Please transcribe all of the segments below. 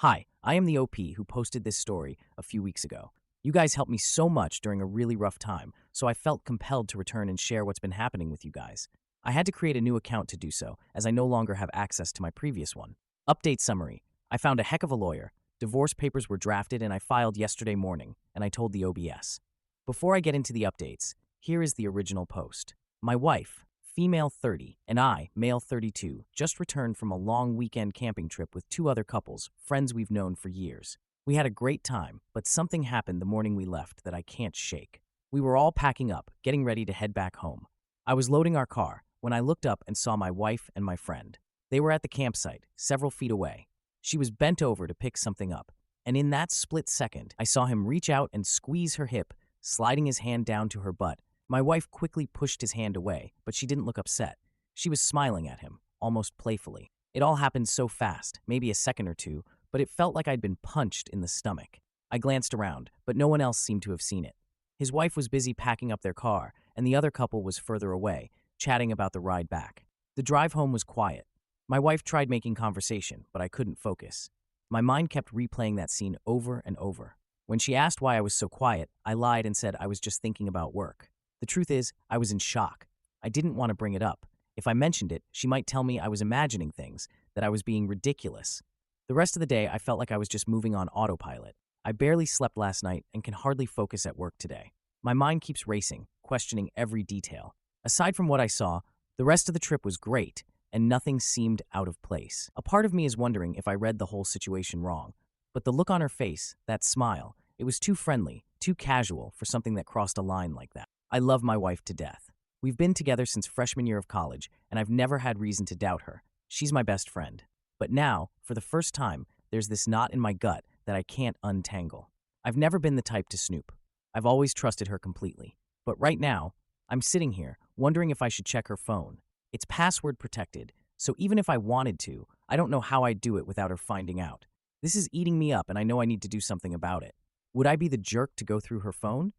Hi, I am the OP who posted this story a few weeks ago. You guys helped me so much during a really rough time, so I felt compelled to return and share what's been happening with you guys. I had to create a new account to do so, as I no longer have access to my previous one. Update summary. I found a heck of a lawyer. Divorce papers were drafted and I filed yesterday morning, and I told the OBS. Before I get into the updates, here is the original post. My wife, female 30, and I, male 32, just returned from a long weekend camping trip with two other couples, friends we've known for years. We had a great time, but something happened the morning we left that I can't shake. We were all packing up, getting ready to head back home. I was loading our car when I looked up and saw my wife and my friend. They were at the campsite, several feet away. She was bent over to pick something up, and in that split second, I saw him reach out and squeeze her hip, sliding his hand down to her butt. My wife quickly pushed his hand away, but she didn't look upset. She was smiling at him, almost playfully. It all happened so fast, maybe a second or two, but it felt like I'd been punched in the stomach. I glanced around, but no one else seemed to have seen it. His wife was busy packing up their car, and the other couple was further away, chatting about the ride back. The drive home was quiet. My wife tried making conversation, but I couldn't focus. My mind kept replaying that scene over and over. When she asked why I was so quiet, I lied and said I was just thinking about work. The truth is, I was in shock. I didn't want to bring it up. If I mentioned it, she might tell me I was imagining things, that I was being ridiculous. The rest of the day, I felt like I was just moving on autopilot. I barely slept last night and can hardly focus at work today. My mind keeps racing, questioning every detail. Aside from what I saw, the rest of the trip was great, and nothing seemed out of place. A part of me is wondering if I read the whole situation wrong. But the look on her face, that smile, it was too friendly, too casual for something that crossed a line like that. I love my wife to death. We've been together since freshman year of college, and I've never had reason to doubt her. She's my best friend. But now, for the first time, there's this knot in my gut that I can't untangle. I've never been the type to snoop. I've always trusted her completely. But right now, I'm sitting here, wondering if I should check her phone. It's password protected, so even if I wanted to, I don't know how I'd do it without her finding out. This is eating me up, and I know I need to do something about it. Would I be the jerk to go through her phone?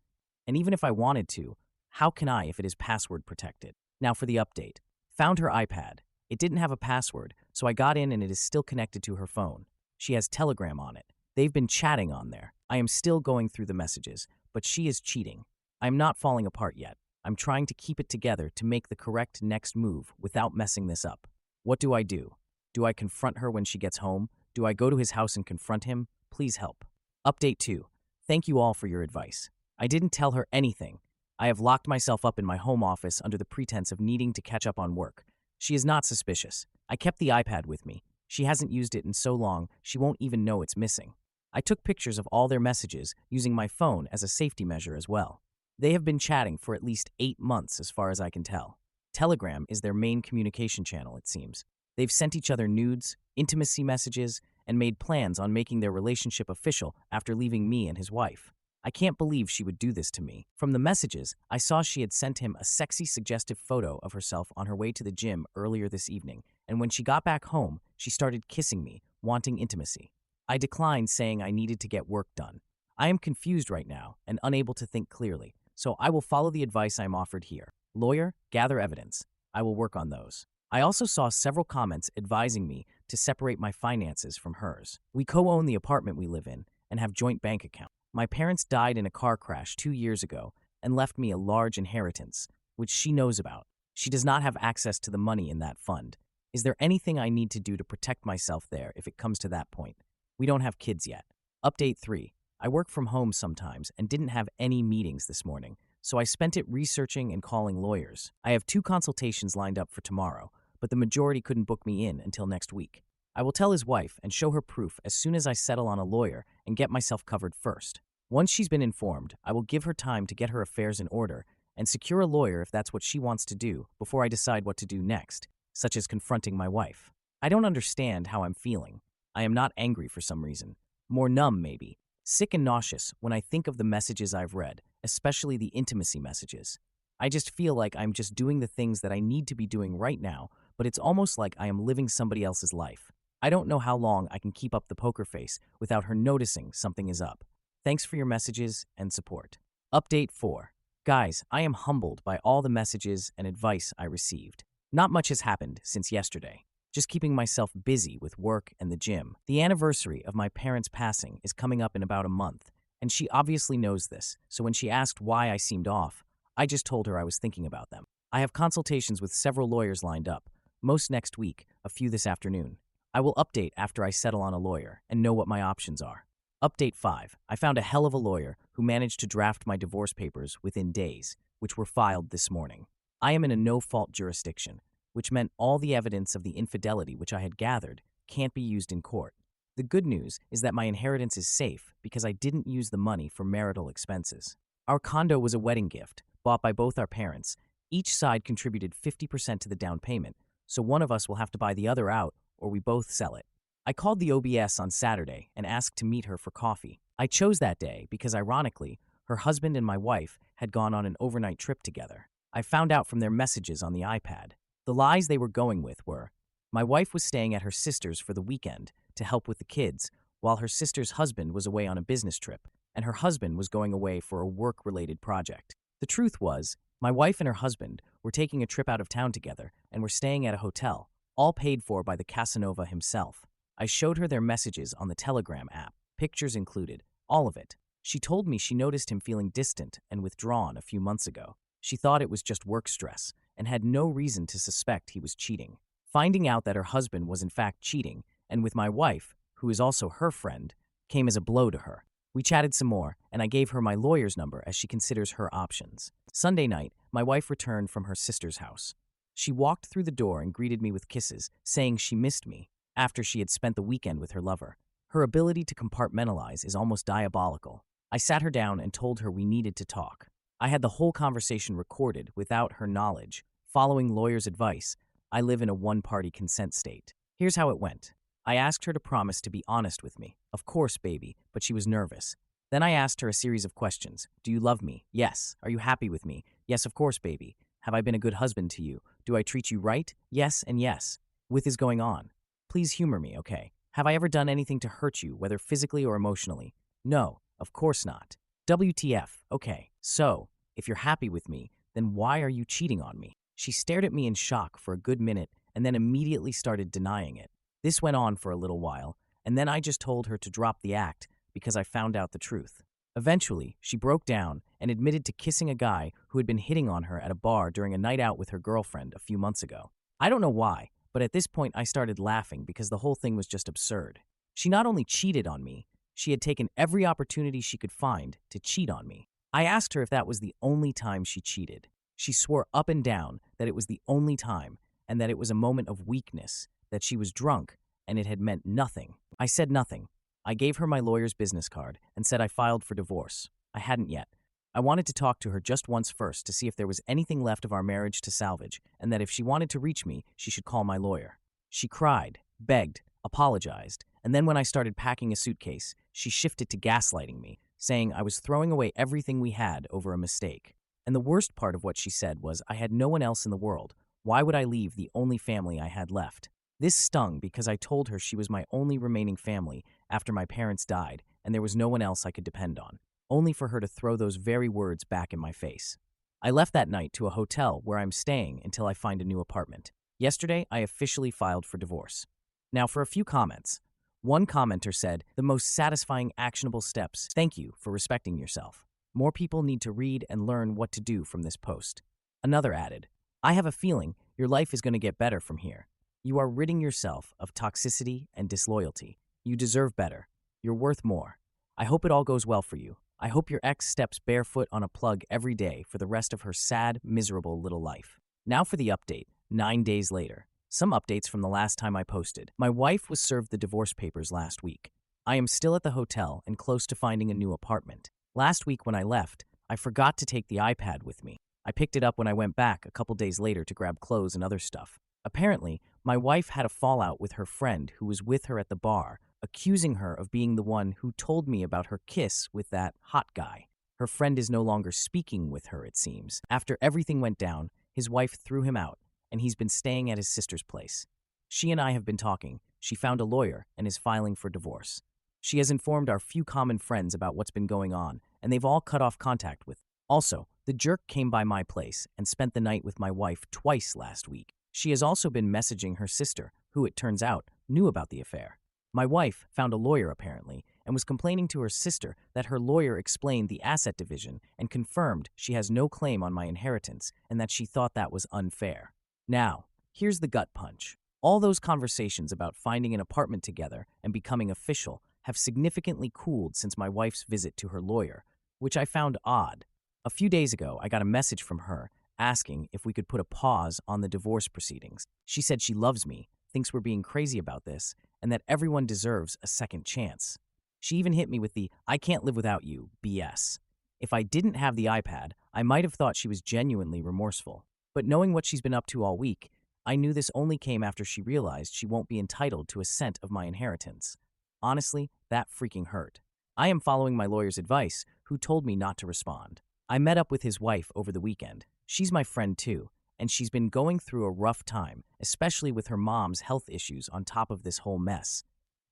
And even if I wanted to, how can I if it is password protected? Now for the update. Found her iPad. It didn't have a password, so I got in and it is still connected to her phone. She has Telegram on it. They've been chatting on there. I am still going through the messages, but she is cheating. I am not falling apart yet. I'm trying to keep it together to make the correct next move without messing this up. What do I do? Do I confront her when she gets home? Do I go to his house and confront him? Please help. Update 2. Thank you all for your advice. I didn't tell her anything. I have locked myself up in my home office under the pretense of needing to catch up on work. She is not suspicious. I kept the iPad with me. She hasn't used it in so long, she won't even know it's missing. I took pictures of all their messages using my phone as a safety measure as well. They have been chatting for at least 8 months as far as I can tell. Telegram is their main communication channel, it seems. They've sent each other nudes, intimacy messages, and made plans on making their relationship official after leaving me and his wife. I can't believe she would do this to me. From the messages, I saw she had sent him a sexy, suggestive photo of herself on her way to the gym earlier this evening, and when she got back home, she started kissing me, wanting intimacy. I declined, saying I needed to get work done. I am confused right now and unable to think clearly, so I will follow the advice I am offered here. Lawyer, gather evidence. I will work on those. I also saw several comments advising me to separate my finances from hers. We co-own the apartment we live in and have joint bank accounts. My parents died in a car crash 2 years ago and left me a large inheritance, which she knows about. She does not have access to the money in that fund. Is there anything I need to do to protect myself there if it comes to that point? We don't have kids yet. Update 3. I work from home sometimes and didn't have any meetings this morning, so I spent it researching and calling lawyers. I have 2 consultations lined up for tomorrow, but the majority couldn't book me in until next week. I will tell his wife and show her proof as soon as I settle on a lawyer and get myself covered first. Once she's been informed, I will give her time to get her affairs in order and secure a lawyer if that's what she wants to do before I decide what to do next, such as confronting my wife. I don't understand how I'm feeling. I am not angry for some reason. More numb, maybe. Sick and nauseous when I think of the messages I've read, especially the intimacy messages. I just feel like I'm just doing the things that I need to be doing right now, but it's almost like I am living somebody else's life. I don't know how long I can keep up the poker face without her noticing something is up. Thanks for your messages and support. Update 4. Guys, I am humbled by all the messages and advice I received. Not much has happened since yesterday. just keeping myself busy with work and the gym. The anniversary of my parents' passing is coming up in about a month, and she obviously knows this, so when she asked why I seemed off, I just told her I was thinking about them. I have consultations with several lawyers lined up, most next week, a few this afternoon. I will update after I settle on a lawyer and know what my options are. Update 5. I found a hell of a lawyer who managed to draft my divorce papers within days, which were filed this morning. I am in a no-fault jurisdiction, which meant all the evidence of the infidelity which I had gathered can't be used in court. The good news is that my inheritance is safe because I didn't use the money for marital expenses. Our condo was a wedding gift, bought by both our parents. Each side contributed 50% to the down payment, so one of us will have to buy the other out or we both sell it. I called the OBS on Saturday and asked to meet her for coffee. I chose that day because, ironically, her husband and my wife had gone on an overnight trip together. I found out from their messages on the iPad. The lies they were going with were, my wife was staying at her sister's for the weekend to help with the kids, while her sister's husband was away on a business trip, and her husband was going away for a work-related project. The truth was, my wife and her husband were taking a trip out of town together and were staying at a hotel, all paid for by the Casanova himself. I showed her their messages on the Telegram app, pictures included, all of it. She told me she noticed him feeling distant and withdrawn a few months ago. She thought it was just work stress and had no reason to suspect he was cheating. Finding out that her husband was in fact cheating, and with my wife, who is also her friend, came as a blow to her. We chatted some more, and I gave her my lawyer's number as she considers her options. Sunday night, my wife returned from her sister's house. She walked through the door and greeted me with kisses, saying she missed me after she had spent the weekend with her lover. Her ability to compartmentalize is almost diabolical. I sat her down and told her we needed to talk. I had the whole conversation recorded without her knowledge. Following lawyer's advice, I live in a one-party consent state. Here's how it went. I asked her to promise to be honest with me. Of course, baby, but she was nervous. Then I asked her a series of questions. Do you love me? Yes. Are you happy with me? Yes, of course, baby. Have I been a good husband to you? Do I treat you right? Yes and yes. With is going on. Please humor me, okay? Have I ever done anything to hurt you, whether physically or emotionally? No, of course not. WTF, okay. So, if you're happy with me, then why are you cheating on me? She stared at me in shock for a good minute and then immediately started denying it. This went on for a little while, and then I just told her to drop the act because I found out the truth. Eventually, she broke down and admitted to kissing a guy who had been hitting on her at a bar during a night out with her girlfriend a few months ago. I don't know why, but at this point I started laughing because the whole thing was just absurd. She not only cheated on me, she had taken every opportunity she could find to cheat on me. I asked her if that was the only time she cheated. She swore up and down that it was the only time and that it was a moment of weakness, that she was drunk and it had meant nothing. I said nothing. I gave her my lawyer's business card and said I filed for divorce. I hadn't yet. I wanted to talk to her just once first to see if there was anything left of our marriage to salvage, and that if she wanted to reach me, she should call my lawyer. She cried, begged, apologized, and then when I started packing a suitcase, she shifted to gaslighting me, saying I was throwing away everything we had over a mistake. And the worst part of what she said was I had no one else in the world. Why would I leave the only family I had left? This stung because I told her she was my only remaining family after my parents died and there was no one else I could depend on, only for her to throw those very words back in my face. I left that night to a hotel where I'm staying until I find a new apartment. Yesterday, I officially filed for divorce. Now for a few comments. One commenter said, the most satisfying actionable steps. Thank you for respecting yourself. More people need to read and learn what to do from this post. Another added, I have a feeling your life is going to get better from here. You are ridding yourself of toxicity and disloyalty. You deserve better. You're worth more. I hope it all goes well for you. I hope your ex steps barefoot on a plug every day for the rest of her sad, miserable little life. Now for the update, 9 days later. Some updates from the last time I posted. My wife was served the divorce papers last week. I am still at the hotel and close to finding a new apartment. Last week when I left, I forgot to take the iPad with me. I picked it up when I went back a couple days later to grab clothes and other stuff. Apparently, my wife had a fallout with her friend who was with her at the bar, accusing her of being the one who told me about her kiss with that hot guy. Her friend is no longer speaking with her, it seems. After everything went down, his wife threw him out, and he's been staying at his sister's place. She and I have been talking. She found a lawyer and is filing for divorce. She has informed our few common friends about what's been going on, and they've all cut off contact with. Also, the jerk came by my place and spent the night with my wife twice last week. She has also been messaging her sister, who, it turns out, knew about the affair. My wife found a lawyer, apparently, and was complaining to her sister that her lawyer explained the asset division and confirmed she has no claim on my inheritance and that she thought that was unfair. Now, here's the gut punch. All those conversations about finding an apartment together and becoming official have significantly cooled since my wife's visit to her lawyer, which I found odd. A few days ago, I got a message from her asking if we could put a pause on the divorce proceedings. She said she loves me, thinks we're being crazy about this, and that everyone deserves a second chance. She even hit me with the "I can't live without you" BS. If I didn't have the iPad, I might have thought she was genuinely remorseful. But knowing what she's been up to all week, I knew this only came after she realized she won't be entitled to a cent of my inheritance. Honestly, that freaking hurt. I am following my lawyer's advice, who told me not to respond. I met up with his wife over the weekend. She's my friend too, and she's been going through a rough time, especially with her mom's health issues on top of this whole mess.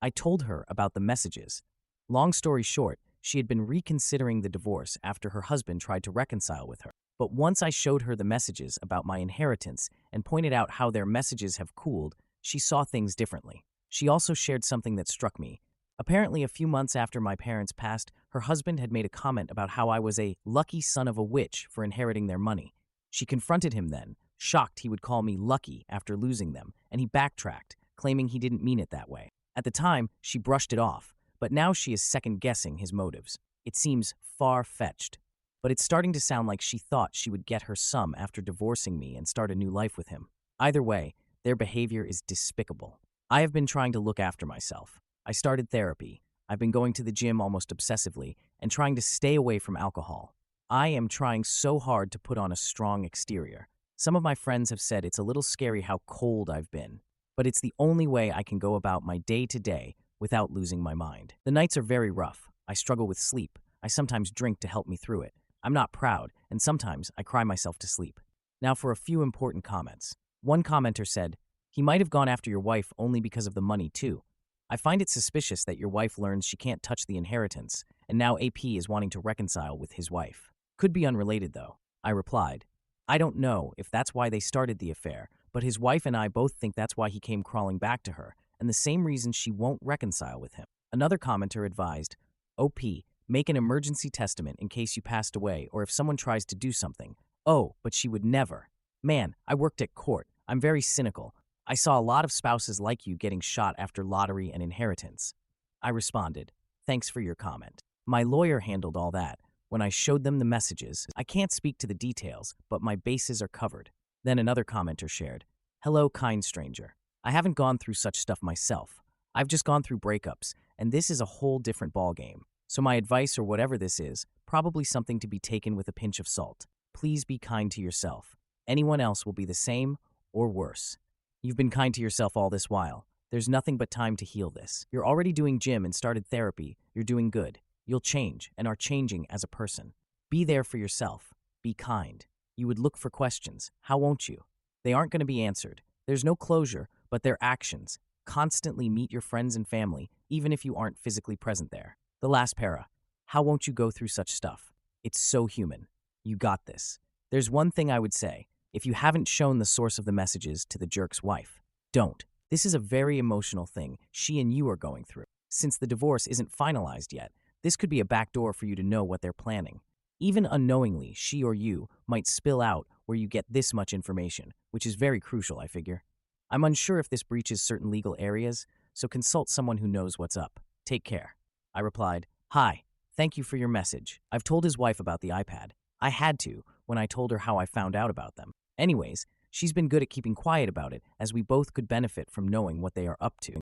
I told her about the messages. Long story short, she had been reconsidering the divorce after her husband tried to reconcile with her. But once I showed her the messages about my inheritance and pointed out how their messages have cooled, she saw things differently. She also shared something that struck me. Apparently, a few months after my parents passed, her husband had made a comment about how I was a lucky son of a witch for inheriting their money. She confronted him then, shocked he would call me lucky after losing them, and he backtracked, claiming he didn't mean it that way. At the time, she brushed it off, but now she is second-guessing his motives. It seems far-fetched, but it's starting to sound like she thought she would get her sum after divorcing me and start a new life with him. Either way, their behavior is despicable. I have been trying to look after myself. I started therapy. I've been going to the gym almost obsessively and trying to stay away from alcohol. I am trying so hard to put on a strong exterior. Some of my friends have said it's a little scary how cold I've been, but it's the only way I can go about my day-to-day without losing my mind. The nights are very rough. I struggle with sleep. I sometimes drink to help me through it. I'm not proud, and sometimes I cry myself to sleep. Now for a few important comments. One commenter said, "He might have gone after your wife only because of the money too. I find it suspicious that your wife learns she can't touch the inheritance, and now AP is wanting to reconcile with his wife. Could be unrelated though." I replied, "I don't know if that's why they started the affair, but his wife and I both think that's why he came crawling back to her, and the same reason she won't reconcile with him." Another commenter advised, "OP, make an emergency testament in case you passed away or if someone tries to do something. Oh, but she would never. Man, I worked at court. I'm very cynical. I saw a lot of spouses like you getting shot after lottery and inheritance." I responded, "Thanks for your comment." My lawyer handled all that. When I showed them the messages, I can't speak to the details, but my bases are covered. Then another commenter shared, "Hello, kind stranger. I haven't gone through such stuff myself. I've just gone through breakups, and this is a whole different ballgame. So my advice, or whatever this is, probably something to be taken with a pinch of salt. Please be kind to yourself. Anyone else will be the same or worse. You've been kind to yourself all this while. There's nothing but time to heal this. You're already doing gym and started therapy. You're doing good. You'll change and are changing as a person. Be there for yourself. Be kind. You would look for questions. How won't you? They aren't going to be answered. There's no closure, but they're actions. Constantly meet your friends and family, even if you aren't physically present there." The last para. How won't you go through such stuff? It's so human. You got this. There's one thing I would say. If you haven't shown the source of the messages to the jerk's wife, don't. This is a very emotional thing she and you are going through. Since the divorce isn't finalized yet, this could be a backdoor for you to know what they're planning. Even unknowingly, she or you might spill out where you get this much information, which is very crucial, I figure. I'm unsure if this breaches certain legal areas, so consult someone who knows what's up. Take care. I replied, "Hi, thank you for your message. I've told his wife about the iPad. I had to when I told her how I found out about them. Anyways, she's been good at keeping quiet about it, as we both could benefit from knowing what they are up to."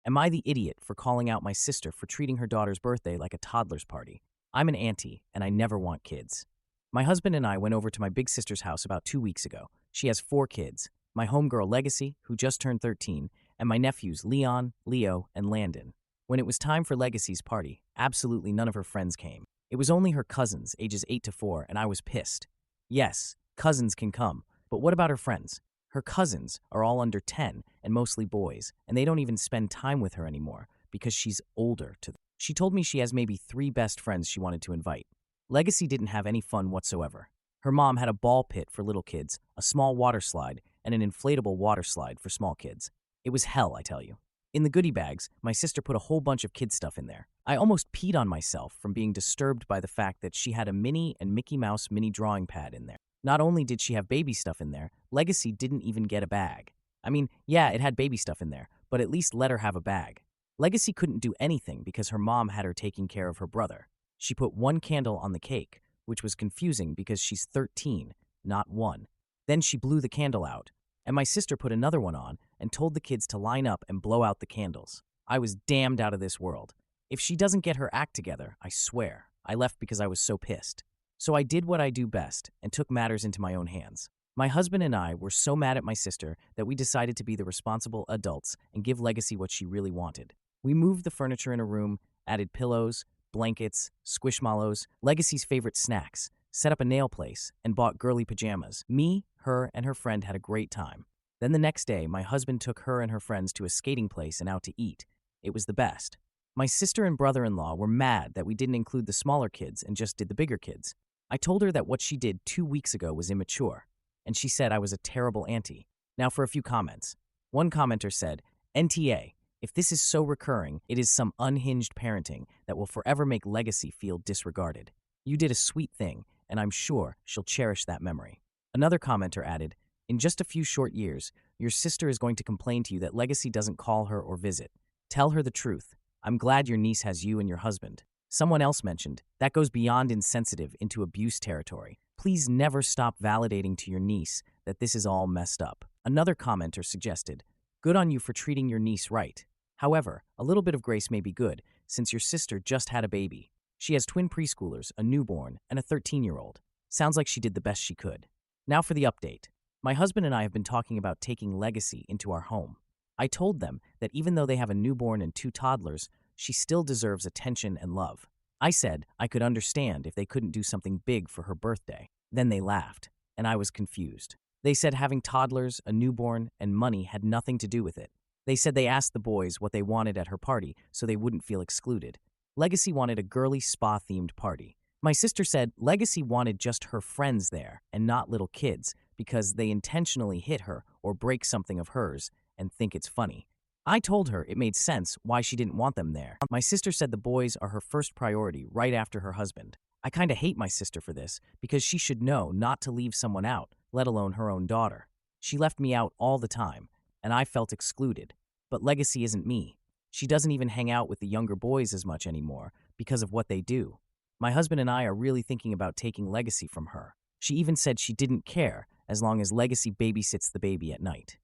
Am I the idiot for calling out my sister for treating her daughter's birthday like a toddler's party? I'm an auntie, and I never want kids. My husband and I went over to my big sister's house about 2 weeks ago. She has 4 kids, my homegirl Legacy, who just turned 13, and my nephews Leon, Leo, and Landon. When it was time for Legacy's party, absolutely none of her friends came. It was only her cousins, ages 8 to 4, and I was pissed. Yes, cousins can come, but what about her friends? Her cousins are all under 10 and mostly boys, and they don't even spend time with her anymore because she's older to them. She told me she has maybe 3 best friends she wanted to invite. Legacy didn't have any fun whatsoever. Her mom had a ball pit for little kids, a small water slide, and an inflatable water slide for small kids. It was hell, I tell you. In the goodie bags, my sister put a whole bunch of kid stuff in there. I almost peed on myself from being disturbed by the fact that she had a Minnie and Mickey Mouse mini drawing pad in there. Not only did she have baby stuff in there, Legacy didn't even get a bag. I mean, yeah, it had baby stuff in there, but at least let her have a bag. Legacy couldn't do anything because her mom had her taking care of her brother. She put one candle on the cake, which was confusing because she's 13, not 1. Then she blew the candle out, and my sister put another one on and told the kids to line up and blow out the candles. I was damned out of this world. If she doesn't get her act together, I swear, I left because I was so pissed. So I did what I do best and took matters into my own hands. My husband and I were so mad at my sister that we decided to be the responsible adults and give Legacy what she really wanted. We moved the furniture in a room, added pillows, blankets, squishmallows, Legacy's favorite snacks, set up a nail place, and bought girly pajamas. Me, her, and her friend had a great time. Then the next day, my husband took her and her friends to a skating place and out to eat. It was the best. My sister and brother-in-law were mad that we didn't include the smaller kids and just did the bigger kids. I told her that what she did 2 weeks ago was immature, and she said I was a terrible auntie. Now for a few comments. One commenter said, NTA, if this is so recurring, it is some unhinged parenting that will forever make Legacy feel disregarded. You did a sweet thing, and I'm sure she'll cherish that memory. Another commenter added, in just a few short years, your sister is going to complain to you that Legacy doesn't call her or visit. Tell her the truth. I'm glad your niece has you and your husband. Someone else mentioned, that goes beyond insensitive into abuse territory. Please never stop validating to your niece that this is all messed up. Another commenter suggested, good on you for treating your niece right. However, a little bit of grace may be good, since your sister just had a baby. She has twin preschoolers, a newborn, and a 13-year-old. Sounds like she did the best she could. Now for the update. My husband and I have been talking about taking Legacy into our home. I told them that even though they have a newborn and 2 toddlers, she still deserves attention and love. I said I could understand if they couldn't do something big for her birthday. Then they laughed, and I was confused. They said having toddlers, a newborn, and money had nothing to do with it. They said they asked the boys what they wanted at her party so they wouldn't feel excluded. Legacy wanted a girly spa-themed party. My sister said Legacy wanted just her friends there and not little kids because they intentionally hit her or break something of hers and think it's funny. I told her it made sense why she didn't want them there. My sister said the boys are her first priority right after her husband. I kinda hate my sister for this because she should know not to leave someone out, let alone her own daughter. She left me out all the time, and I felt excluded. But Legacy isn't me. She doesn't even hang out with the younger boys as much anymore because of what they do. My husband and I are really thinking about taking Legacy from her. She even said she didn't care as long as Legacy babysits the baby at night.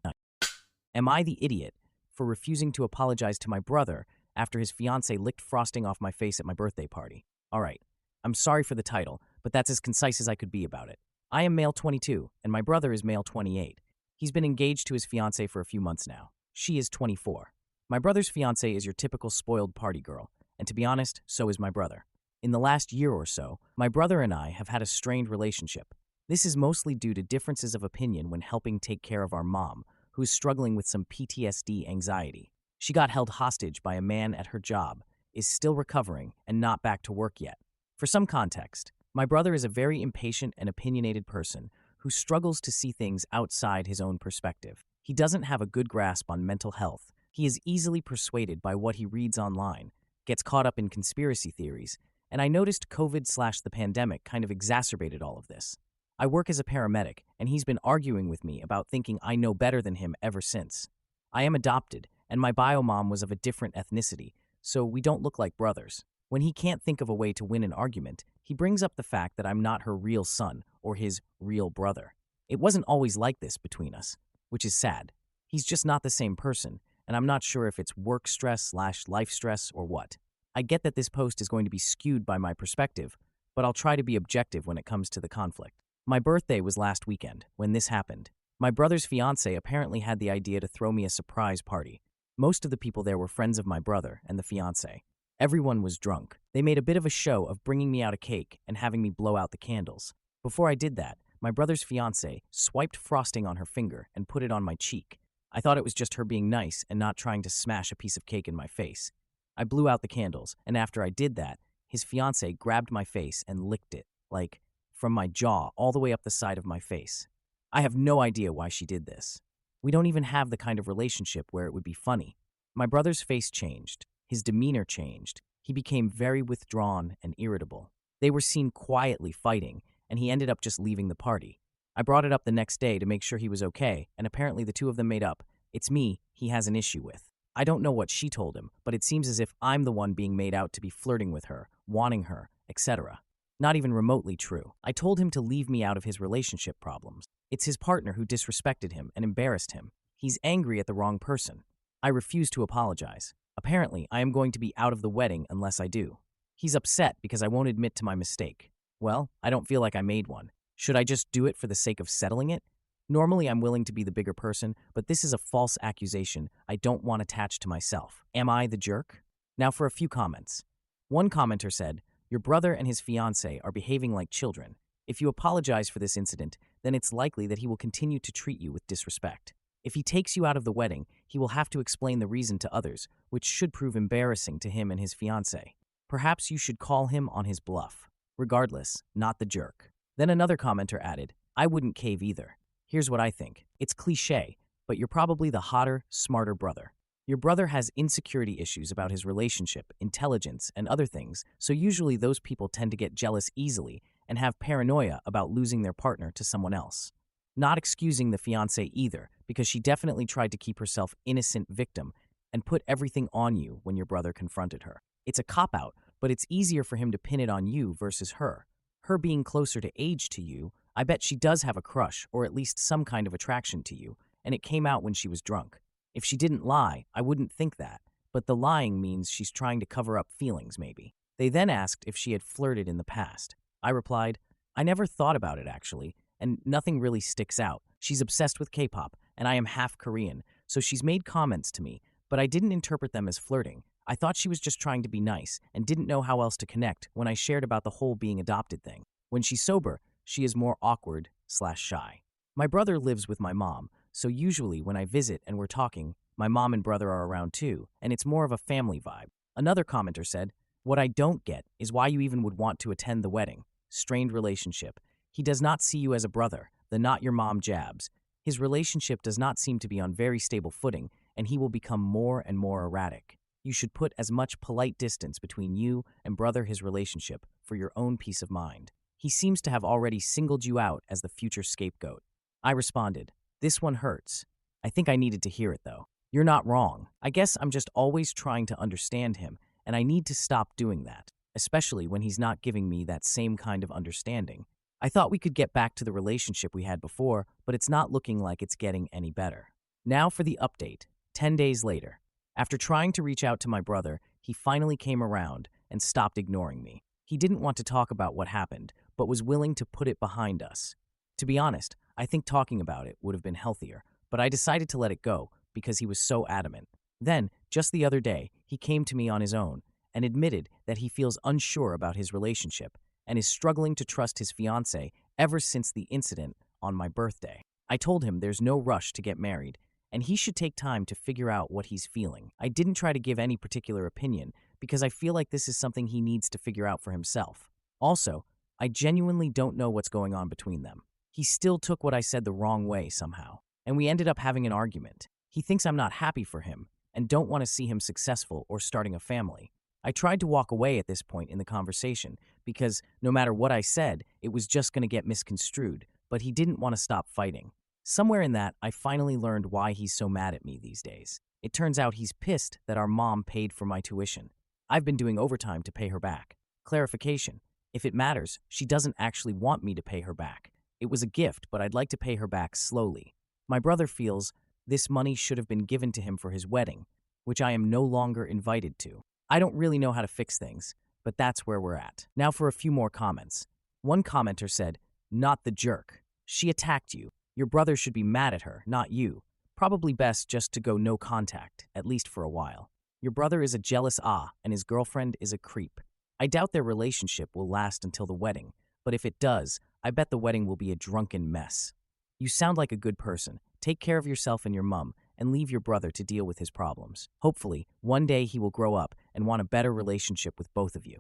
Am I the idiot for refusing to apologize to my brother after his fiancée licked frosting off my face at my birthday party? All right, I'm sorry for the title, but that's as concise as I could be about it. I am male 22, and my brother is male 28. He's been engaged to his fiancée for a few months now. She is 24. My brother's fiancée is your typical spoiled party girl, and to be honest, so is my brother. In the last year or so, my brother and I have had a strained relationship. This is mostly due to differences of opinion when helping take care of our mom, who's struggling with some PTSD anxiety. She got held hostage by a man at her job, is still recovering, and not back to work yet. For some context, my brother is a very impatient and opinionated person who struggles to see things outside his own perspective. He doesn't have a good grasp on mental health. He is easily persuaded by what he reads online, gets caught up in conspiracy theories, and I noticed COVID/the pandemic kind of exacerbated all of this. I work as a paramedic, and he's been arguing with me about thinking I know better than him ever since. I am adopted, and my bio mom was of a different ethnicity, so we don't look like brothers. When he can't think of a way to win an argument, he brings up the fact that I'm not her real son or his real brother. It wasn't always like this between us, which is sad. He's just not the same person, and I'm not sure if it's work stress/life stress or what. I get that this post is going to be skewed by my perspective, but I'll try to be objective when it comes to the conflict. My birthday was last weekend when this happened. My brother's fiancé apparently had the idea to throw me a surprise party. Most of the people there were friends of my brother and the fiancé. Everyone was drunk. They made a bit of a show of bringing me out a cake and having me blow out the candles. Before I did that, my brother's fiancé swiped frosting on her finger and put it on my cheek. I thought it was just her being nice and not trying to smash a piece of cake in my face. I blew out the candles, and after I did that, his fiancé grabbed my face and licked it, like, from my jaw all the way up the side of my face. I have no idea why she did this. We don't even have the kind of relationship where it would be funny. My brother's face changed. His demeanor changed. He became very withdrawn and irritable. They were seen quietly fighting, and he ended up just leaving the party. I brought it up the next day to make sure he was okay, and apparently the two of them made up. It's me he has an issue with. I don't know what she told him, but it seems as if I'm the one being made out to be flirting with her, wanting her, etc. Not even remotely true. I told him to leave me out of his relationship problems. It's his partner who disrespected him and embarrassed him. He's angry at the wrong person. I refuse to apologize. Apparently, I am going to be out of the wedding unless I do. He's upset because I won't admit to my mistake. Well, I don't feel like I made one. Should I just do it for the sake of settling it? Normally, I'm willing to be the bigger person, but this is a false accusation I don't want attached to myself. Am I the jerk? Now for a few comments. One commenter said, "Your brother and his fiancée are behaving like children. If you apologize for this incident, then it's likely that he will continue to treat you with disrespect. If he takes you out of the wedding, he will have to explain the reason to others, which should prove embarrassing to him and his fiancée. Perhaps you should call him on his bluff. Regardless, not the jerk." Then another commenter added, "I wouldn't cave either. Here's what I think. It's cliché, but you're probably the hotter, smarter brother. Your brother has insecurity issues about his relationship, intelligence, and other things, so usually those people tend to get jealous easily and have paranoia about losing their partner to someone else. Not excusing the fiancée either, because she definitely tried to keep herself innocent victim and put everything on you when your brother confronted her. It's a cop-out, but it's easier for him to pin it on you versus her. Her being closer to age to you, I bet she does have a crush or at least some kind of attraction to you, and it came out when she was drunk. If she didn't lie, I wouldn't think that, but the lying means she's trying to cover up feelings maybe." They then asked if she had flirted in the past. I replied, "I never thought about it actually, and nothing really sticks out. She's obsessed with K-pop, and I am half Korean, so she's made comments to me, but I didn't interpret them as flirting. I thought she was just trying to be nice and didn't know how else to connect when I shared about the whole being adopted thing. When she's sober, she is more awkward/shy. My brother lives with my mom, so usually when I visit and we're talking, my mom and brother are around too, and it's more of a family vibe." Another commenter said, "What I don't get is why you even would want to attend the wedding. Strained relationship. He does not see you as a brother, the not your mom jabs. His relationship does not seem to be on very stable footing, and he will become more and more erratic. You should put as much polite distance between you and brother his relationship for your own peace of mind. He seems to have already singled you out as the future scapegoat." I responded, "This one hurts. I think I needed to hear it though. You're not wrong. I guess I'm just always trying to understand him, and I need to stop doing that, especially when he's not giving me that same kind of understanding. I thought we could get back to the relationship we had before, but it's not looking like it's getting any better." Now for the update. 10 days later. After trying to reach out to my brother, he finally came around and stopped ignoring me. He didn't want to talk about what happened, but was willing to put it behind us. To be honest, I think talking about it would have been healthier, but I decided to let it go because he was so adamant. Then, just the other day, he came to me on his own and admitted that he feels unsure about his relationship and is struggling to trust his fiancée ever since the incident on my birthday. I told him there's no rush to get married, and he should take time to figure out what he's feeling. I didn't try to give any particular opinion because I feel like this is something he needs to figure out for himself. Also, I genuinely don't know what's going on between them. He still took what I said the wrong way somehow, and we ended up having an argument. He thinks I'm not happy for him and don't want to see him successful or starting a family. I tried to walk away at this point in the conversation because no matter what I said, it was just going to get misconstrued, but he didn't want to stop fighting. Somewhere in that, I finally learned why he's so mad at me these days. It turns out he's pissed that our mom paid for my tuition. I've been doing overtime to pay her back. Clarification: if it matters, she doesn't actually want me to pay her back. It was a gift, but I'd like to pay her back slowly. My brother feels this money should have been given to him for his wedding, which I am no longer invited to. I don't really know how to fix things, but that's where we're at. Now for a few more comments. One commenter said, "Not the jerk. She attacked you. Your brother should be mad at her, not you. Probably best just to go no contact, at least for a while. Your brother is a jealous and his girlfriend is a creep. I doubt their relationship will last until the wedding, but if it does, I bet the wedding will be a drunken mess. You sound like a good person. Take care of yourself and your mum, and leave your brother to deal with his problems. Hopefully, one day he will grow up and want a better relationship with both of you."